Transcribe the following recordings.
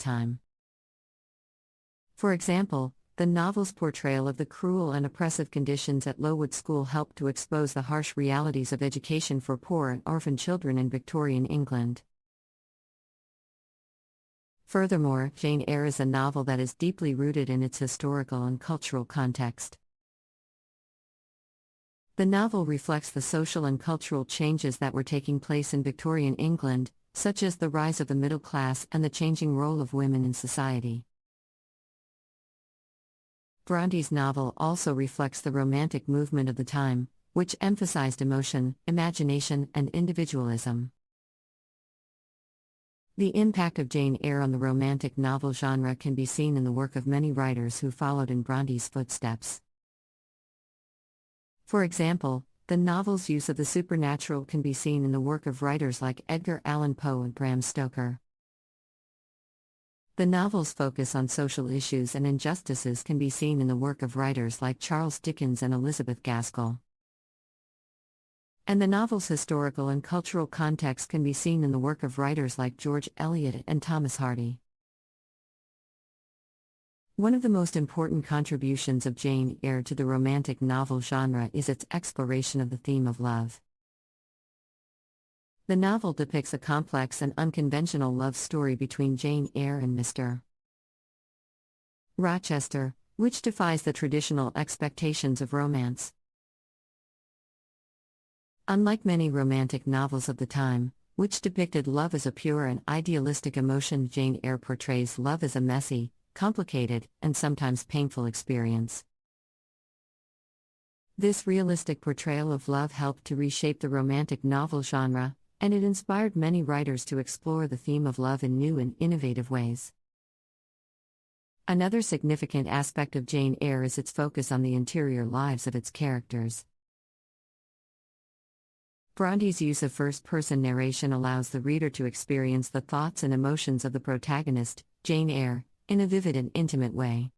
time. For example, the novel's portrayal of the cruel and oppressive conditions at Lowood School helped to expose the harsh realities of education for poor and orphan children in Victorian England. Furthermore, Jane Eyre is a novel that is deeply rooted in its historical and cultural context. The novel reflects the social and cultural changes that were taking place in Victorian England, such as the rise of the middle class and the changing role of women in society. Bronte's novel also reflects the Romantic movement of the time, which emphasized emotion, imagination, and individualism. The impact of Jane Eyre on the romantic novel genre can be seen in the work of many writers who followed in Bronte's footsteps. For example, the novel's use of the supernatural can be seen in the work of writers like Edgar Allan Poe and Bram Stoker. The novel's focus on social issues and injustices can be seen in the work of writers like Charles Dickens and Elizabeth Gaskell. And the novel's historical and cultural context can be seen in the work of writers like George Eliot and Thomas Hardy. One of the most important contributions of Jane Eyre to the romantic novel genre is its exploration of the theme of love. The novel depicts a complex and unconventional love story between Jane Eyre and Mr. Rochester, which defies the traditional expectations of romance. Unlike many romantic novels of the time, which depicted love as a pure and idealistic emotion, Jane Eyre portrays love as a messy, complicated, and sometimes painful experience. This realistic portrayal of love helped to reshape the romantic novel genre, and it inspired many writers to explore the theme of love in new and innovative ways. Another significant aspect of Jane Eyre is its focus on the interior lives of its characters. Bronte's use of first-person narration allows the reader to experience the thoughts and emotions of the protagonist, Jane Eyre, in a vivid and intimate way.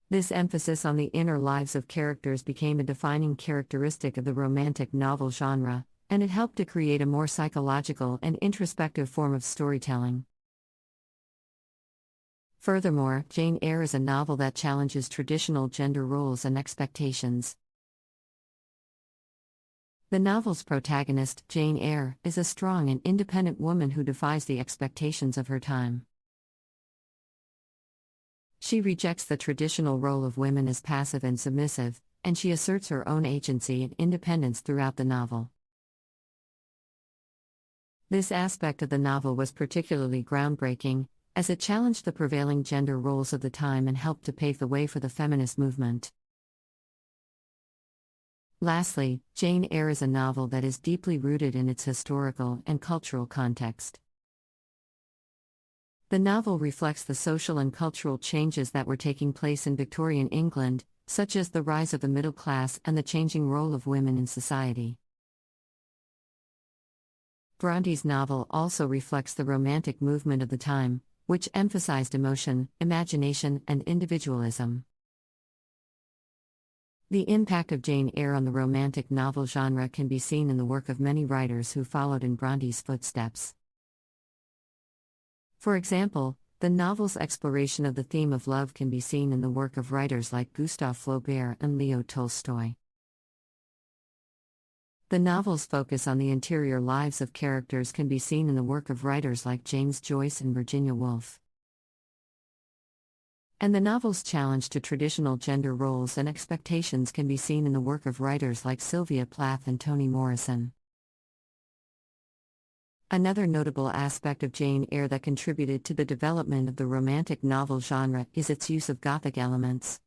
This emphasis on the inner lives of characters became a defining characteristic of the romantic novel genre, and it helped to create a more psychological and introspective form of storytelling. Furthermore, Jane Eyre is a novel that challenges traditional gender roles and expectations. The novel's protagonist, Jane Eyre, is a strong and independent woman who defies the expectations of her time. She rejects the traditional role of women as passive and submissive, and she asserts her own agency and independence throughout the novel. This aspect of the novel was particularly groundbreaking, as it challenged the prevailing gender roles of the time and helped to pave the way for the feminist movement. Lastly, Jane Eyre is a novel that is deeply rooted in its historical and cultural context. The novel reflects the social and cultural changes that were taking place in Victorian England, such as the rise of the middle class and the changing role of women in society. Bronte's novel also reflects the Romantic movement of the time, which emphasized emotion, imagination, and individualism. The impact of Jane Eyre on the romantic novel genre can be seen in the work of many writers who followed in Bronte's footsteps. For example, the novel's exploration of the theme of love can be seen in the work of writers like Gustave Flaubert and Leo Tolstoy. The novel's focus on the interior lives of characters can be seen in the work of writers like James Joyce and Virginia Woolf. And the novel's challenge to traditional gender roles and expectations can be seen in the work of writers like Sylvia Plath and Toni Morrison. Another notable aspect of Jane Eyre that contributed to the development of the romantic novel genre is its use of Gothic elements.